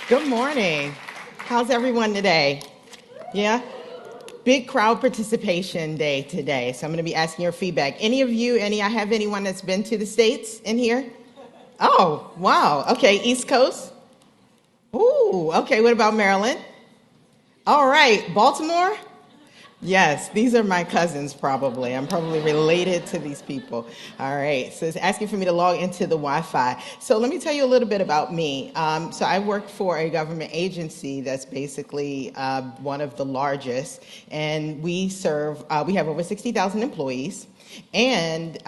Good morning. How's everyone today? Yeah? Big crowd participation day today, so I'm going to be asking your feedback. I have anyone that's been to the States in here? Oh, wow. Okay, East Coast? Ooh, okay, what about Maryland? All right, Baltimore? Yes, these are my cousins probably. I'm probably related to these people. All right, so it's asking for me to log into the Wi-Fi. So let me tell you a little bit about me. So I work for a government agency that's basically one of the largest, and we have over 60,000 employees, and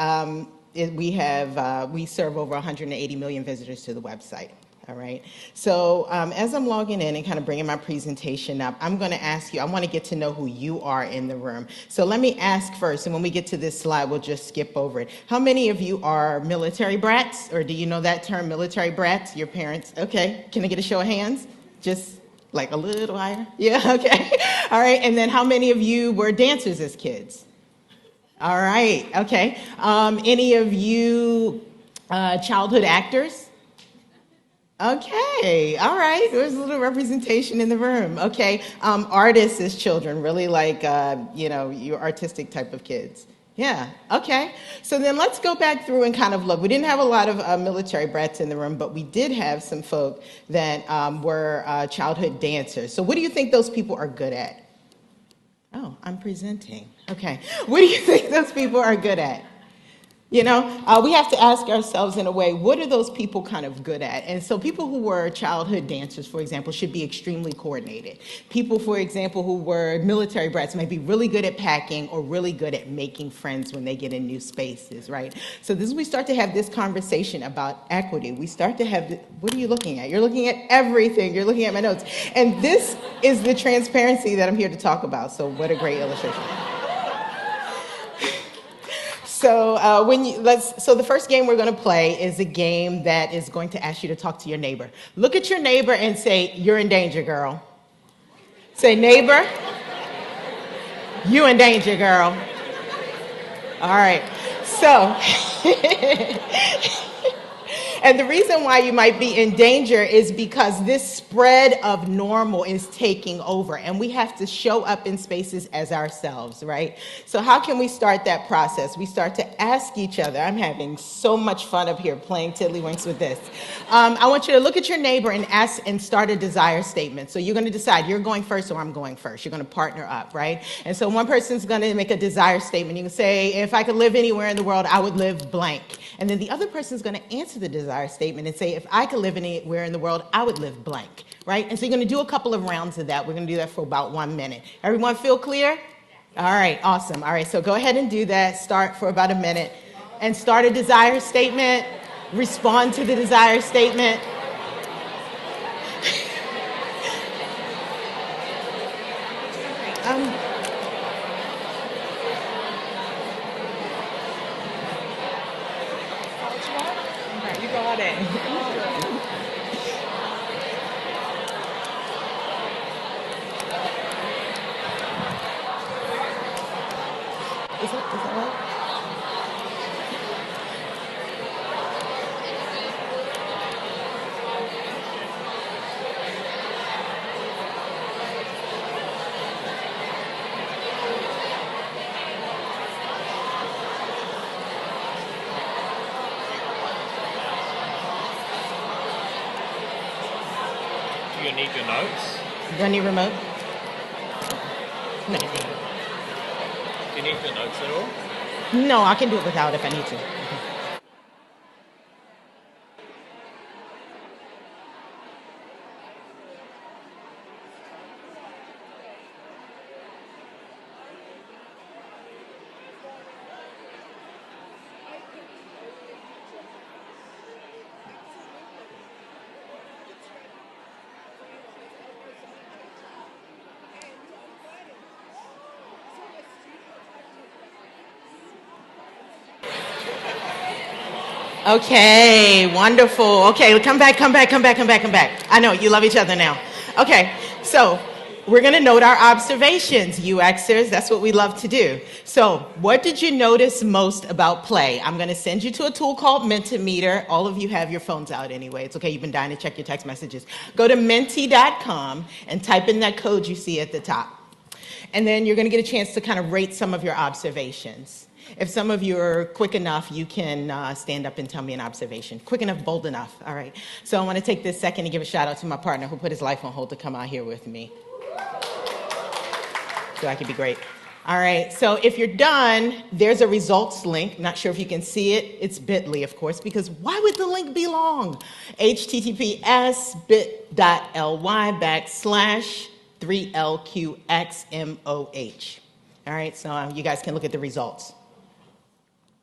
we serve over 180 million visitors to the website. All right. So as I'm logging in and kind of bringing my presentation up, I'm going to ask you, I want to get to know who you are in the room. So let me ask first, and when we get to this slide, we'll just skip over it. How many of you are military brats? Or do you know that term, military brats? Your parents? Okay. Can I get a show of hands? Just like a little higher? Yeah, okay. All right. And then how many of you were dancers as kids? All right. Okay. Any of you childhood actors? Okay, all right. There's a little representation in the room. Okay, artists as children, really like, your artistic type of kids. Yeah, okay. So then let's go back through and kind of look. We didn't have a lot of military brats in the room, but we did have some folk that were childhood dancers. So what do you think those people are good at? Oh, I'm presenting. Okay. What do you think those people are good at? We have to ask ourselves in a way, what are those people kind of good at? And so people who were childhood dancers, for example, should be extremely coordinated. People, for example, who were military brats might be really good at packing or really good at making friends when they get in new spaces, right? So we start to have this conversation about equity. We start to have, what are you looking at? You're looking at everything. You're looking at my notes. And this is the transparency that I'm here to talk about. So what a great illustration. So so the first game we're going to play is a game that is going to ask you to talk to your neighbor. Look at your neighbor and say, "You're in danger, girl." Say, "Neighbor, you in danger, girl." All right. So and the reason why you might be in danger is because this spread of normal is taking over, and we have to show up in spaces as ourselves, right? So how can we start that process? We start to ask each other. I'm having so much fun up here playing tiddlywinks with this. I want you to look at your neighbor and ask and start a desire statement. So you're going to decide, you're going first or I'm going first. You're going to partner up, right? And so one person's going to make a desire statement. You can say, if I could live anywhere in the world, I would live blank. And then the other person's going to answer the desire statement and say, if I could live anywhere in the world, I would live blank, right? And so you're going to do a couple of rounds of that. We're going to do that for about 1 minute. Everyone feel clear? All right, awesome. All right, so go ahead and do that. Start for about a minute and start a desire statement. Respond to the desire statement. You got it. Is that right? Do you need your notes? Do I need remote? No. Do you need your notes at all? No, I can do it without if I need to. Okay, wonderful. Okay, come back. I know, you love each other now. Okay, so we're going to note our observations, UXers. That's what we love to do. So what did you notice most about play? I'm going to send you to a tool called Mentimeter. All of you have your phones out anyway. It's okay. You've been dying to check your text messages. Go to menti.com and type in that code you see at the top. And then you're going to get a chance to kind of rate some of your observations. If some of you are quick enough, you can stand up and tell me an observation. Quick enough, bold enough. All right. So I want to take this second to give a shout out to my partner who put his life on hold to come out here with me. So I could be great. All right. So if you're done, there's a results link. Not sure if you can see it. It's bit.ly, of course, because why would the link be long? https:/3LQXMOH. All right. So you guys can look at the results.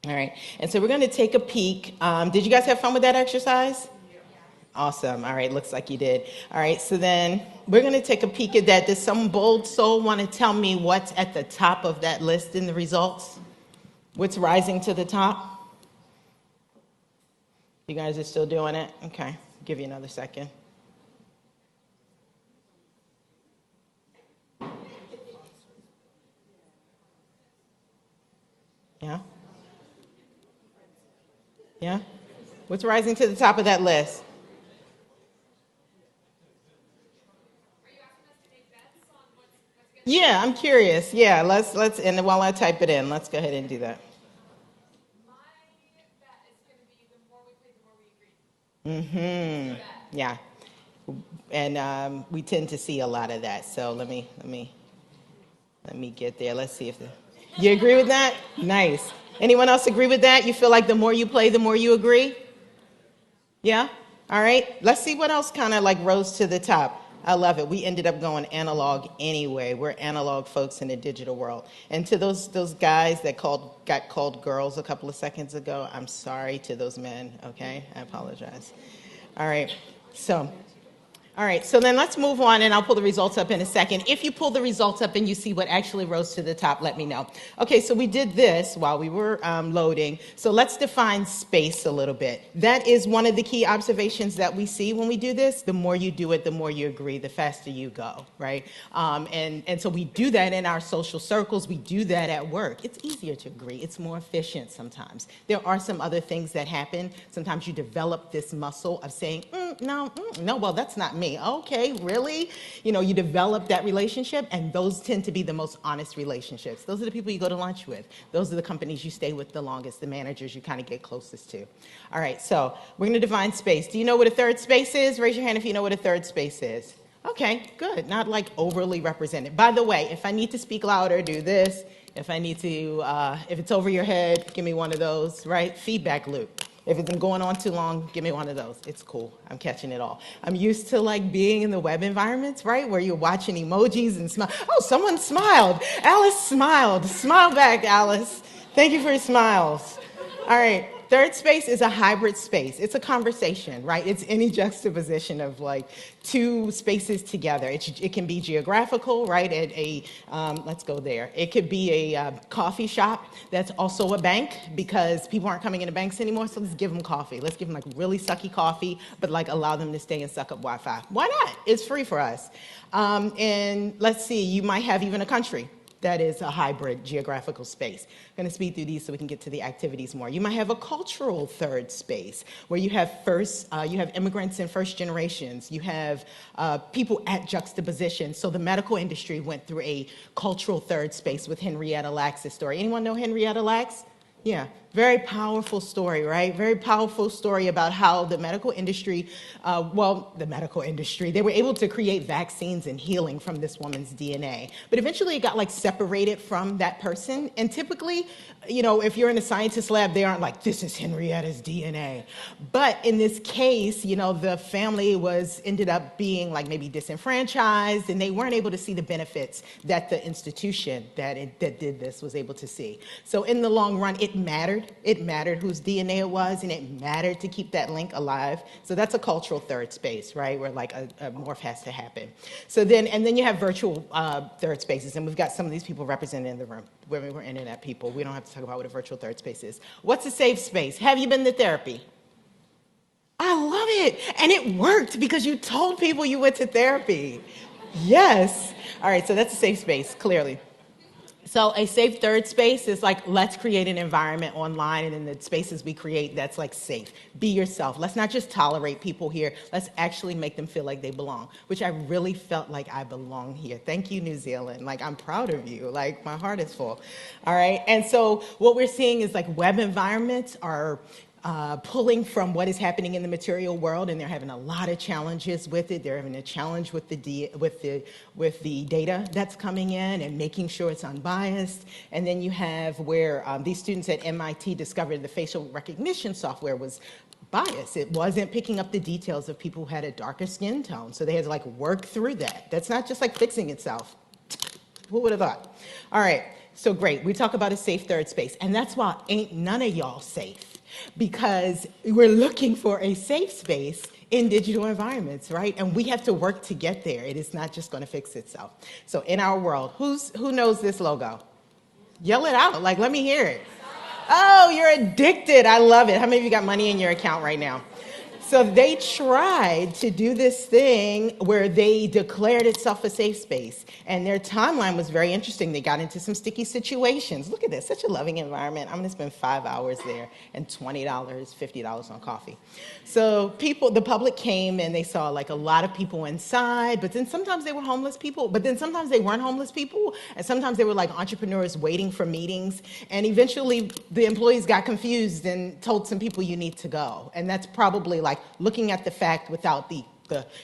All right, and so we're going to take a peek. Did you guys have fun with that exercise? Awesome. All right, looks like you did. All right, so then we're going to take a peek at that. Does some bold soul want to tell me what's at the top of that list in the results? What's rising to the top? You guys are still doing it? Okay, give you another second. Yeah? Yeah? What's rising to the top of that list? Yeah, I'm curious. Yeah, let's and while I type it in, let's go ahead and do that. My bet is going to be the more we play, the more we agree. Yeah. And we tend to see a lot of that. So let me get there. Let's see if you agree with that? Nice. Anyone else agree with that? You feel like the more you play, the more you agree? Yeah? All right. Let's see what else kind of like rose to the top. I love it. We ended up going analog anyway. We're analog folks in the digital world. And to those guys that got called girls a couple of seconds ago, I'm sorry to those men, okay? I apologize. All right. All right, so then let's move on, and I'll pull the results up in a second. If you pull the results up and you see what actually rose to the top, let me know. Okay, so we did this while we were loading. So let's define space a little bit. That is one of the key observations that we see when we do this. The more you do it, the more you agree, the faster you go, right? And so we do that in our social circles. We do that at work. It's easier to agree. It's more efficient sometimes. There are some other things that happen. Sometimes you develop this muscle of saying, no, well, that's not me. Okay, really? You know, you develop that relationship, and those tend to be the most honest relationships. Those are the people you go to lunch with. Those are the companies you stay with the longest, the managers you kind of get closest to. All right, so we're going to define space. Do you know what a third space is? Raise your hand if you know what a third space is. Okay, good. Not like overly represented. By the way, if I need to speak louder, do this. If I need to, if it's over your head, give me one of those, right? Feedback loop. If it's been going on too long, give me one of those. It's cool. I'm catching it all. I'm used to like being in the web environments, right? Where you're watching emojis and smile. Oh, someone smiled. Alice smiled. Smile back, Alice. Thank you for your smiles. All right. Third space is a hybrid space. It's a conversation, right? It's any juxtaposition of like two spaces together. It can be geographical, right? At a, let's go there. It could be a coffee shop that's also a bank because people aren't coming into banks anymore, so let's give them coffee. Let's give them like really sucky coffee, but like allow them to stay and suck up Wi-Fi. Why not? It's free for us. And let's see, you might have even a country that is a hybrid geographical space. I'm going to speed through these so we can get to the activities more. You might have a cultural third space where you have you have immigrants and first generations. You have people at juxtaposition. So the medical industry went through a cultural third space with Henrietta Lacks's story. Anyone know Henrietta Lacks? Yeah, very powerful story, right? Very powerful story about how the medical industry, they were able to create vaccines and healing from this woman's DNA. But eventually it got like separated from that person. And typically, you know, if you're in a scientist lab, they aren't like, this is Henrietta's DNA. But in this case, you know, the family ended up being like maybe disenfranchised, and they weren't able to see the benefits that the institution that did this was able to see. So in the long run, it mattered. It mattered whose DNA it was, and it mattered to keep that link alive. So that's a cultural third space, right, where like a morph has to happen. So then you have virtual third spaces, and we've got some of these people represented in the room. We're internet people. We don't have to talk about what a virtual third space is. What's a safe space? Have you been to therapy? I love it. And it worked because you told people you went to therapy. Yes. All right, so that's a safe space, clearly. So a safe third space is like, let's create an environment online and in the spaces we create that's like safe. Be yourself. Let's not just tolerate people here. Let's actually make them feel like they belong, which I really felt like I belong here. Thank you, New Zealand. Like, I'm proud of you. Like, my heart is full. All right. And so what we're seeing is like web environments are pulling from what is happening in the material world, and they're having a lot of challenges with it. They're having a challenge with the data that's coming in and making sure it's unbiased. And then you have where these students at MIT discovered the facial recognition software was biased. It wasn't picking up the details of people who had a darker skin tone, so they had to like work through that. That's not just like fixing itself. Who would have thought? All right, so great. We talk about a safe third space, and that's why ain't none of y'all safe, because we're looking for a safe space in digital environments, right? And we have to work to get there. It is not just going to fix itself. So in our world, who knows this logo? Yell it out. Like, let me hear it. Oh, you're addicted. I love it. How many of you got money in your account right now? So they tried to do this thing where they declared itself a safe space. And their timeline was very interesting. They got into some sticky situations. Look at this, such a loving environment. I'm gonna spend 5 hours there and $20, $50 on coffee. So the public came and they saw like a lot of people inside, but then sometimes they were homeless people, but then sometimes they weren't homeless people, and sometimes they were like entrepreneurs waiting for meetings. And eventually the employees got confused and told some people, you need to go. And that's probably like looking at the fact without the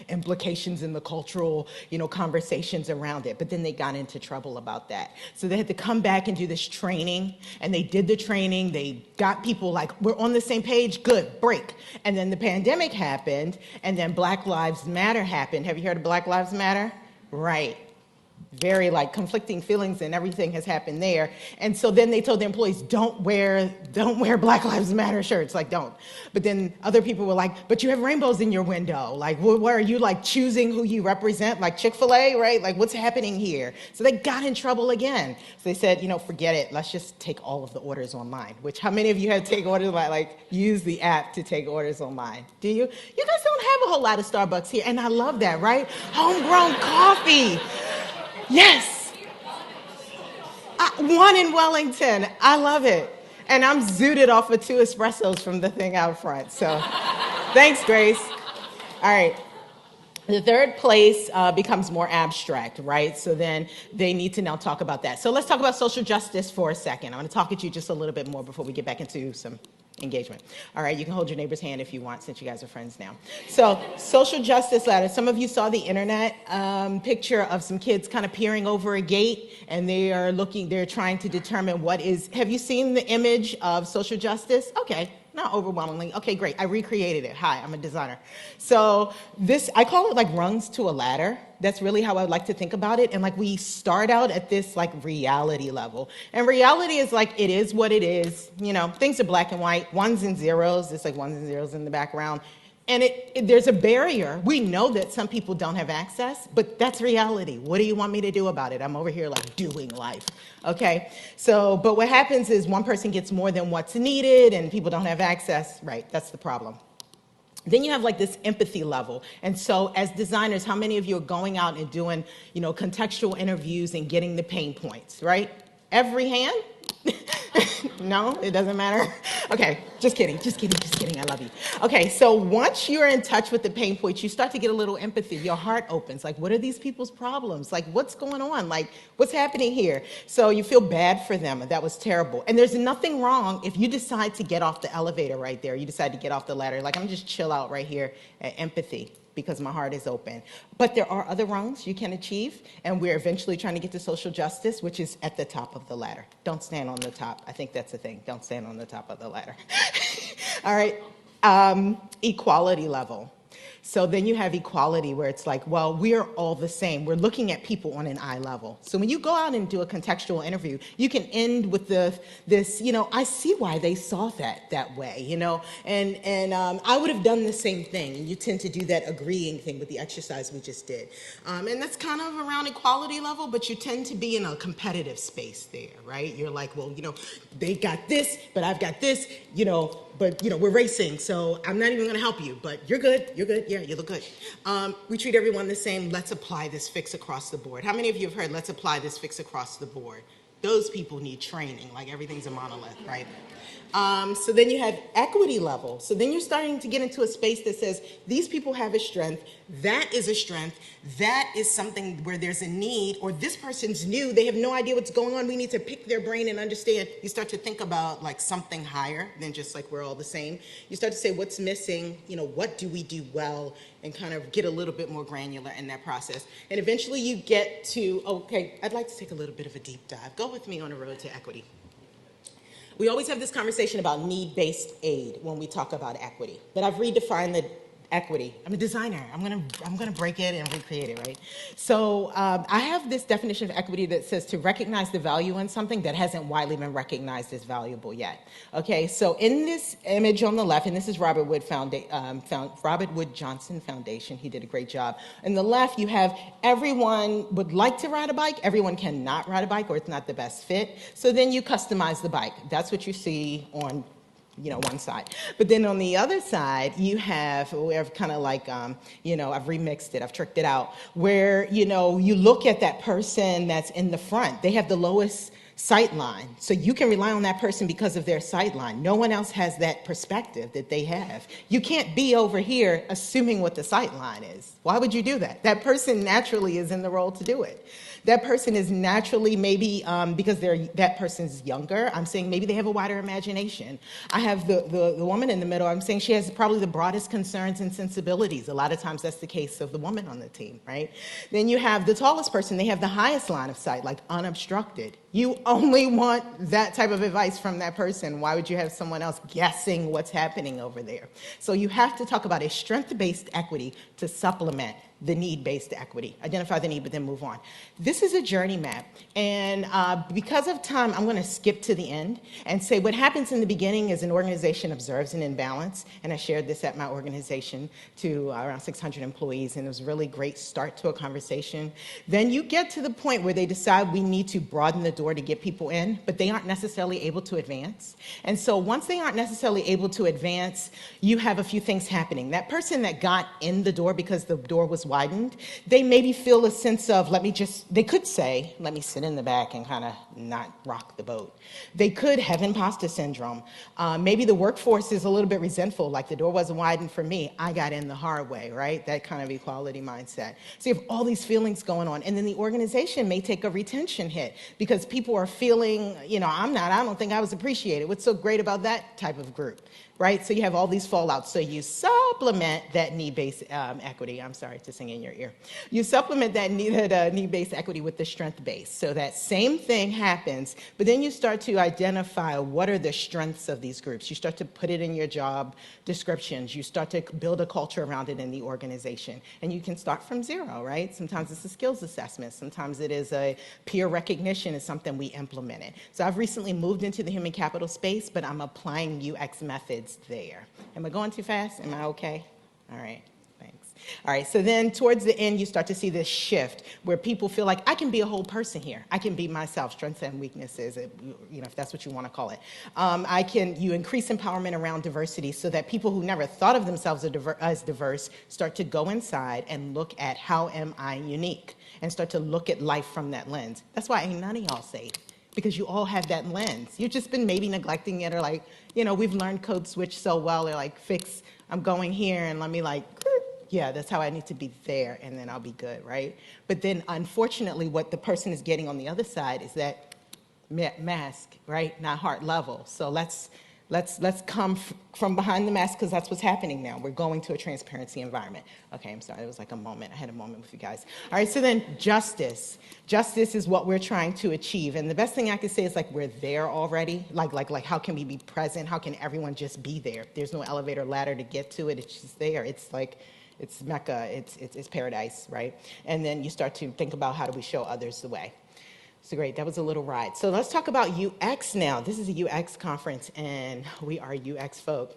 implications and the cultural, conversations around it. But then they got into trouble about that. So they had to come back and do this training, and they did the training. They got people like, we're on the same page, good, break. And then the pandemic happened, and then Black Lives Matter happened. Have you heard of Black Lives Matter? Right. Very like conflicting feelings and everything has happened there. And so then they told the employees, don't wear Black Lives Matter shirts, like don't. But then other people were like, but you have rainbows in your window. Like, what are you like choosing who you represent? Like Chick-fil-A, right? Like, what's happening here? So they got in trouble again. So they said, forget it. Let's just take all of the orders online. Which, how many of you had to take orders like use the app to take orders online? Do you? You guys don't have a whole lot of Starbucks here. And I love that, right? Homegrown coffee. Yes. One in Wellington. I love it. And I'm zooted off of 2 espressos from the thing out front. So thanks, Grace. All right. The third place becomes more abstract, right? So then they need to now talk about that. So let's talk about social justice for a second. I'm going to talk at you just a little bit more before we get back into some engagement. All right, you can hold your neighbor's hand if you want, since you guys are friends now. So social justice ladder. Some of you saw the internet picture of some kids kind of peering over a gate, and they're trying to determine have you seen the image of social justice? Okay. Not overwhelmingly. Okay, great. I recreated it. Hi, I'm a designer. So I call it like rungs to a ladder. That's really how I would like to think about it. And like we start out at this like reality level. And reality is like, it is what it is. Things are black and white, ones and zeros. It's like ones and zeros in the background. And there's a barrier. We know that some people don't have access, but that's reality. What do you want me to do about it? I'm over here like doing life, okay? But what happens is one person gets more than what's needed and people don't have access, right? That's the problem. Then you have like this empathy level. And so as designers, how many of you are going out and doing, contextual interviews and getting the pain points, right? Every hand? No, it doesn't matter. Okay, just kidding. I love you. Okay, so once you're in touch with the pain points, you start to get a little empathy. Your heart opens. Like, what are these people's problems? Like, what's going on? Like, what's happening here? So you feel bad for them, and that was terrible. And there's nothing wrong if you decide to get off the elevator right there. You decide to get off the ladder. Like, I'm just chill out right here at empathy, because my heart is open. But there are other rungs you can achieve, and we're eventually trying to get to social justice, which is at the top of the ladder. Don't stand on the top. I think that's the thing. Don't stand on the top of the ladder. All right. Equality level. So then you have equality where it's like, well, we're all the same. We're looking at people on an eye level. So when you go out and do a contextual interview, you can end with this, I see why they saw that way, and I would have done the same thing. And you tend to do that agreeing thing with the exercise we just did. And that's kind of around equality level, but you tend to be in a competitive space there, right? You're like, well, they got this, but I've got this, but we're racing, so I'm not even gonna help you, but you're good, yeah, you look good. We treat everyone the same. Let's apply this fix across the board. How many of you have heard, let's apply this fix across the board? Those people need training, like everything's a monolith, right? So then you have equity level. So then you're starting to get into a space that says, these people have a strength, that is a strength, that is something where there's a need, or this person's new, they have no idea what's going on, we need to pick their brain and understand. You start to think about like something higher than just like we're all the same. You start to say what's missing, what do we do well, and kind of get a little bit more granular in that process. And eventually you get to, okay, I'd like to take a little bit of a deep dive. Go with me on the road to equity. We always have this conversation about need-based aid when we talk about equity, but I've redefined the equity. I'm a designer. I'm gonna break it and recreate it, right? So I have this definition of equity that says to recognize the value in something that hasn't widely been recognized as valuable yet. Okay, so in this image on the left, and this is Robert Wood Johnson Foundation. He did a great job. On the left, you have everyone would like to ride a bike. Everyone cannot ride a bike, or it's not the best fit. So then you customize the bike. That's what you see on one side. But then on the other side, you have, we're kind of like, I've remixed it, I've tricked it out, where, you look at that person that's in the front. They have the lowest sight line. So you can rely on that person because of their sight line. No one else has that perspective that they have. You can't be over here assuming what the sight line is. Why would you do that? That person naturally is in the role to do it. That person is naturally maybe because that person's younger. I'm saying maybe they have a wider imagination. I have the woman in the middle. I'm saying she has probably the broadest concerns and sensibilities. A lot of times that's the case of the woman on the team, right? Then you have the tallest person. They have the highest line of sight, like unobstructed. You only want that type of advice from that person. Why would you have someone else guessing what's happening over there? So you have to talk about a strength-based equity to supplement the need-based equity. Identify the need, but then move on. This is a journey map. And because of time, I'm going to skip to the end and say what happens in the beginning is an organization observes an imbalance. And I shared this at my organization to around 600 employees, and it was a really great start to a conversation. Then you get to the point where they decide we need to broaden the door to get people in, but they aren't necessarily able to advance. And so once they aren't necessarily able to advance, you have a few things happening. That person that got in the door because the door was widened, they maybe feel a sense of, they could say, let me sit in the back and kind of not rock the boat. They could have imposter syndrome. Maybe the workforce is a little bit resentful, like the door wasn't widened for me, I got in the hard way, right? That kind of equality mindset. So you have all these feelings going on, and then the organization may take a retention hit because people are feeling, I don't think I was appreciated. What's so great about that type of group? Right? So you have all these fallouts. So you supplement that need-based equity. I'm sorry to sing in your ear. You supplement that need-based equity with the strength-based. So that same thing happens, but then you start to identify what are the strengths of these groups. You start to put it in your job descriptions. You start to build a culture around it in the organization. And you can start from zero, right? Sometimes it's a skills assessment. Sometimes it is a peer recognition is something we implemented. So I've recently moved into the human capital space, but I'm applying UX methods there. Am I going too fast? Am I okay? All right, thanks. All right, so then towards the end, you start to see this shift where people feel like, I can be a whole person here. I can be myself, strengths and weaknesses, if that's what you want to call it. You increase empowerment around diversity so that people who never thought of themselves as diverse start to go inside and look at how am I unique and start to look at life from that lens. That's why ain't none of y'all safe, because you all have that lens. You've just been maybe neglecting it, or we've learned code switch so well, or fix, I'm going here and let me yeah, that's how I need to be there, and then I'll be good, right? But then unfortunately what the person is getting on the other side is that mask, right? Not heart level. So let's come from behind the mask, because that's what's happening now. We're going to a transparency environment. Okay, I'm sorry, it was like a moment. I had a moment with you guys. All right, so then justice. Justice is what we're trying to achieve. And the best thing I could say is we're there already. Like how can we be present? How can everyone just be there? There's no elevator ladder to get to it. It's just there. It's Mecca. It's paradise, right? And then you start to think about how do we show others the way. So great, that was a little ride. So let's talk about UX now. This is a UX conference, and we are UX folk.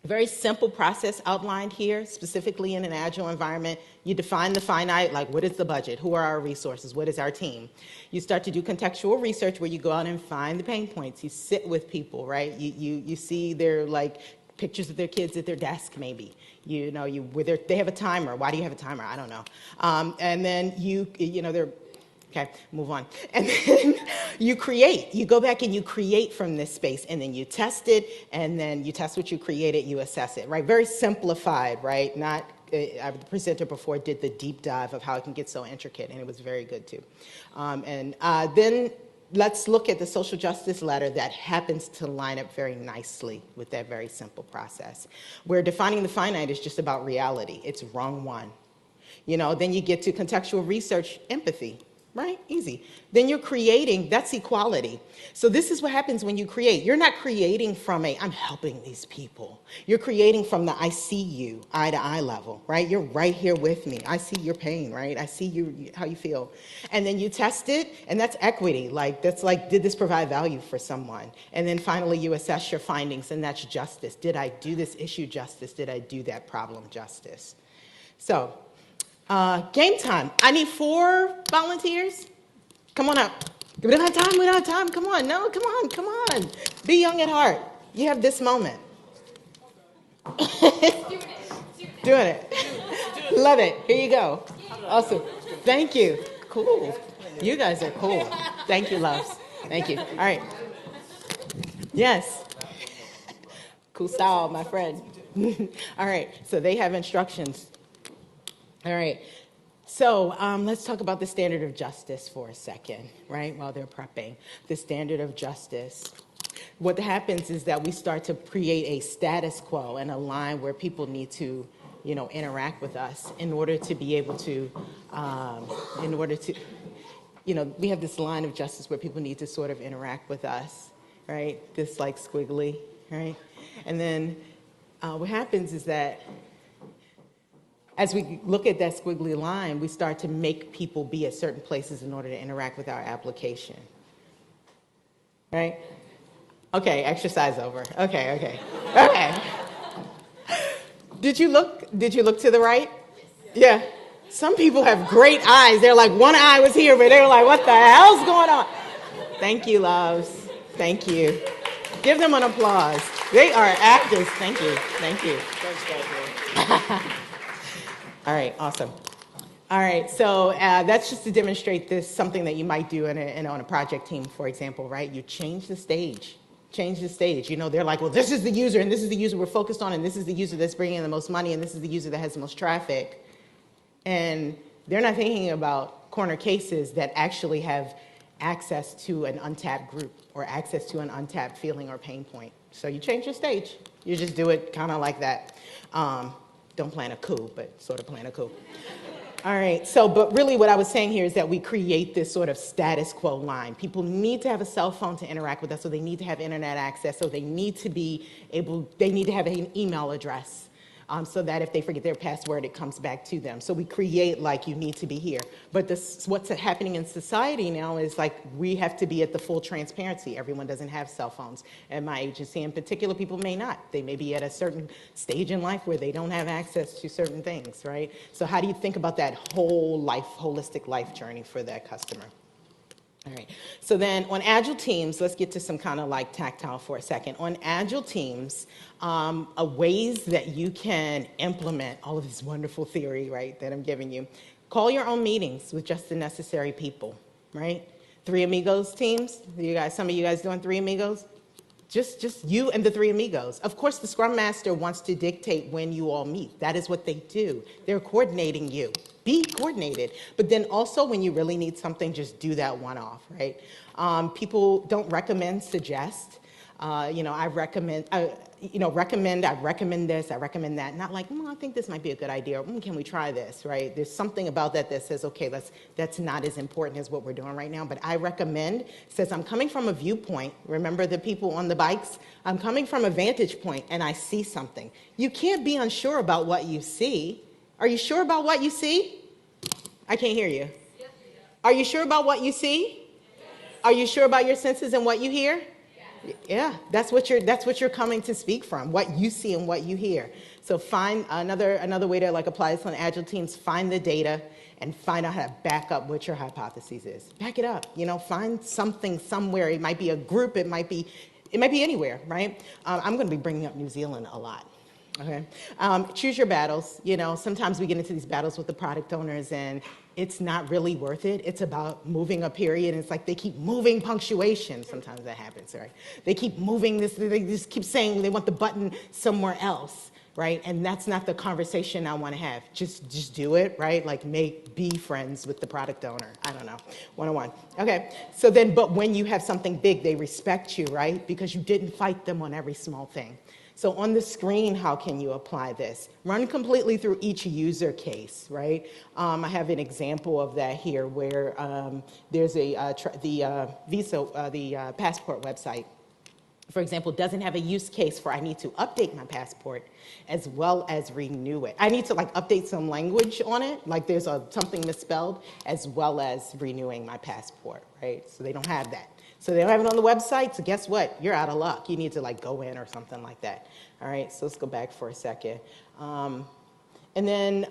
Very simple process outlined here, specifically in an agile environment. You define the finite, like what is the budget? Who are our resources? What is our team? You start to do contextual research where you go out and find the pain points. You sit with people, right? You see their like pictures of their kids at their desk, maybe. You know, they have a timer. Why do you have a timer? I don't know. And then they're okay, move on. And then you create. You go back and you create from this space, and then you test it, and then you test what you created, you assess it, right? Very simplified, right? Not, the presenter before did the deep dive of how it can get so intricate, and it was very good too. Then let's look at the social justice ladder that happens to line up very nicely with that very simple process, where defining the finite is just about reality. It's wrong one. You know, then you get to contextual research, empathy. Right? Easy. Then you're creating, that's equality. So this is what happens when you create. You're not creating from I'm helping these people. You're creating from the I see you, eye to eye level, right? You're right here with me. I see your pain, right? I see you, how you feel. And then you test it, and that's equity. That's like, did this provide value for someone? And then finally you assess your findings, and that's justice. Did I do this issue justice? Did I do that problem justice? So, game time. I need 4 volunteers. Come on up. We don't have time. We don't have time. Come on. No, come on. Come on. Be young at heart. You have this moment. Doing it. Love it. Here you go. Awesome. Thank you. Cool. You guys are cool. Thank you, loves. Thank you. All right. Yes. Cool style, my friend. All right. So they have instructions. All right, so let's talk about the standard of justice for a second, right, while they're prepping. The standard of justice. What happens is that we start to create a status quo and a line where people need to, interact with us in order to be able to, we have this line of justice where people need to sort of interact with us, right, this like squiggly, right? And then what happens is that as we look at that squiggly line, we start to make people be at certain places in order to interact with our application. Right? Okay, exercise over. Okay. Did you look to the right? Yeah. Some people have great eyes. They're like, one eye was here, but they were like, what the hell's going on? Thank you, loves. Thank you. Give them an applause. They are actors. Thank you. Thanks, guys. All right, awesome. All right, so that's just to demonstrate this, something that you might do on a project team, for example, right? You change the stage. They're like, well, this is the user, and this is the user we're focused on, and this is the user that's bringing in the most money, and this is the user that has the most traffic. And they're not thinking about corner cases that actually have access to an untapped group or access to an untapped feeling or pain point. So you change your stage. You just do it kind of like that. Don't plan a coup, but sort of plan a coup. All right, but really what I was saying here is that we create this sort of status quo line. People need to have a cell phone to interact with us, so they need to have internet access, so they need to have an email address, so that if they forget their password, it comes back to them. So we create like you need to be here. But what's happening in society now is like we have to be at the full transparency. Everyone doesn't have cell phones. At my agency in particular, people may not. They may be at a certain stage in life where they don't have access to certain things, right? So how do you think about that holistic life journey for that customer? All right, so then on Agile teams, let's get to some kind of like tactile for a second. On Agile teams, ways that you can implement all of this wonderful theory, right, that I'm giving you. Call your own meetings with just the necessary people, right? 3 Amigos teams, some of you guys doing 3 Amigos? Just you and the 3 Amigos. Of course, the Scrum Master wants to dictate when you all meet. That is what they do. They're coordinating you. Be coordinated. But then also when you really need something, just do that one-off, right? People don't suggest. I recommend this, I recommend that. Not like, I think this might be a good idea. Can we try this, right? There's something about that says, okay, that's not as important as what we're doing right now. But I recommend, says I'm coming from a viewpoint. Remember the people on the bikes? I'm coming from a vantage point and I see something. You can't be unsure about what you see. Are you sure about what you see? I can't hear you. Are you sure about what you see? Are you sure about your senses and what you hear? Yeah, that's what you're coming to speak from, what you see and what you hear. So find another way to like apply this on agile teams, find the data and find out how to back up what your hypothesis is. Back it up, find something somewhere. It might be a group, it might be anywhere, right? I'm going to be bringing up New Zealand a lot. Okay. Choose your battles. Sometimes we get into these battles with the product owners and it's not really worth it. It's about moving a period. And it's like they keep moving punctuation. Sometimes that happens, right? They keep moving this, they just keep saying they want the button somewhere else, right? And that's not the conversation I want to have. Just do it, right? Like be friends with the product owner. I don't know, one-on-one. Okay, so then, but when you have something big, they respect you, right? Because you didn't fight them on every small thing. So on the screen, how can you apply this? Run completely through each user case, right? I have an example of that here where there's the passport website, for example, doesn't have a use case for I need to update my passport as well as renew it. I need to like update some language on it, like there's something misspelled, as well as renewing my passport, right? So they don't have that. So they don't have it on the website, so guess what? You're out of luck. You need to like go in or something like that. All right, so let's go back for a second. And then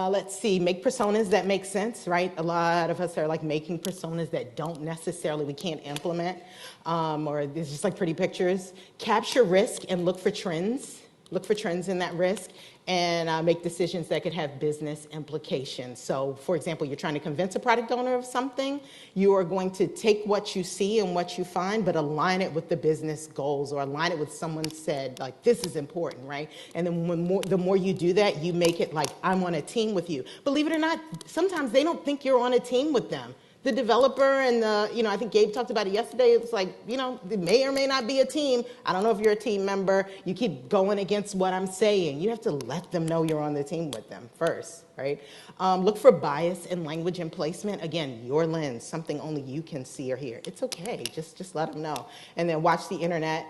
let's see, make personas that make sense, right? A lot of us are like making personas that don't necessarily, we can't implement, or it's just like pretty pictures. Capture risk and look for trends. Look for trends in that risk and make decisions that could have business implications. So, for example, you're trying to convince a product owner of something. You are going to take what you see and what you find, but align it with the business goals or align it with someone said, like, this is important, right? And then the more you do that, you make it like, I'm on a team with you. Believe it or not, sometimes they don't think you're on a team with them. The developer and I think Gabe talked about it yesterday. It's like, it may or may not be a team. I don't know if you're a team member. You keep going against what I'm saying. You have to let them know you're on the team with them first, right? Look for bias in language and placement. Again, your lens, something only you can see or hear. It's okay. Just let them know. And then watch the internet.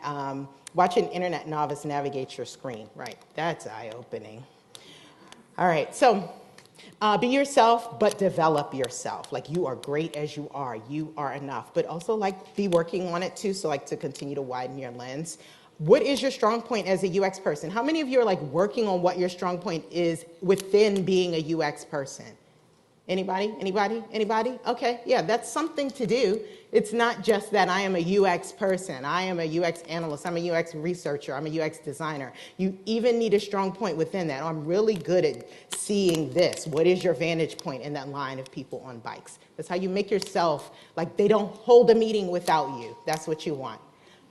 Watch an internet novice navigate your screen. Right. That's eye-opening. All right. So. Be yourself, but develop yourself. Like you are great as you are. You are enough. But also like be working on it too. So like to continue to widen your lens. What is your strong point as a UX person? How many of you are like working on what your strong point is within being a UX person? Anybody? Anybody? Anybody? Okay, yeah, that's something to do. It's not just that I am a UX person. I am a UX analyst. I'm a UX researcher. I'm a UX designer. You even need a strong point within that. I'm really good at seeing this. What is your vantage point in that line of people on bikes? That's how you make yourself, like they don't hold a meeting without you. That's what you want.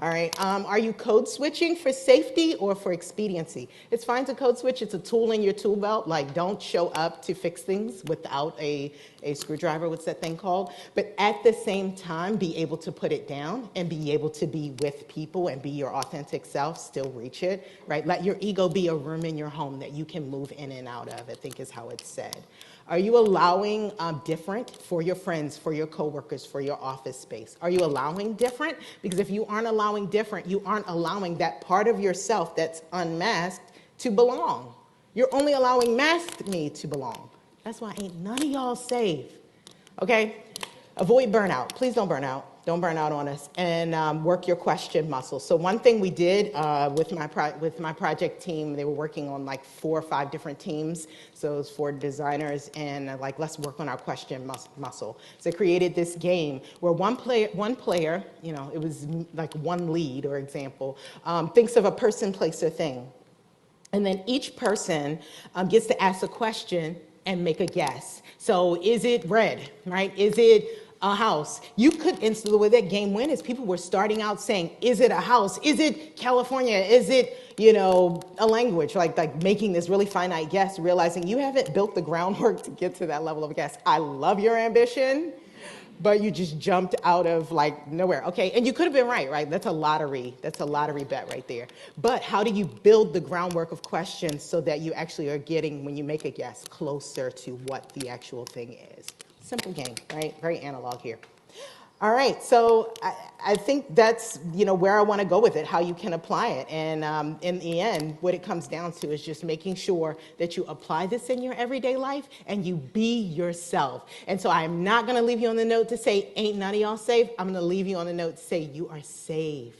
All right, are you code switching for safety or for expediency? It's fine to code switch. It's a tool in your tool belt. Like, don't show up to fix things without a screwdriver, what's that thing called? But at the same time, be able to put it down and be able to be with people and be your authentic self, still reach it, right? Let your ego be a room in your home that you can move in and out of, I think is how it's said. Are you allowing different for your friends, for your coworkers, for your office space? Are you allowing different? Because if you aren't allowing different, you aren't allowing that part of yourself that's unmasked to belong. You're only allowing masked me to belong. That's why ain't none of y'all safe, okay? Avoid burnout. Please don't burn out. Don't burn out on us. And work your question muscle. So one thing we did with my project team, they were working on like 4 or 5 different teams. So it was 4 designers and like, let's work on our question muscle. So they created this game where one player, it was like one lead or example, thinks of a person, place, or thing. And then each person gets to ask a question and make a guess. So is it red, right? Is it a house? You could, and so the way that game went is people were starting out saying, is it a house? Is it California? Is it, a language? Like making this really finite guess, realizing you haven't built the groundwork to get to that level of guess. I love your ambition, but you just jumped out of like nowhere. Okay, and you could have been right? That's a lottery. That's a lottery bet right there. But how do you build the groundwork of questions so that you actually are getting, when you make a guess, closer to what the actual thing is? Simple game, right? Very analog here. All right, so I think that's where I want to go with it, how you can apply it. And in the end, what it comes down to is just making sure that you apply this in your everyday life and you be yourself. And so I'm not going to leave you on the note to say, ain't none of y'all safe. I'm going to leave you on the note to say, you are safe.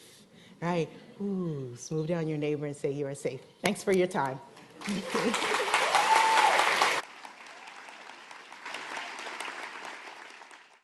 Right. Ooh, smooth down your neighbor and say you are safe. Thanks for your time.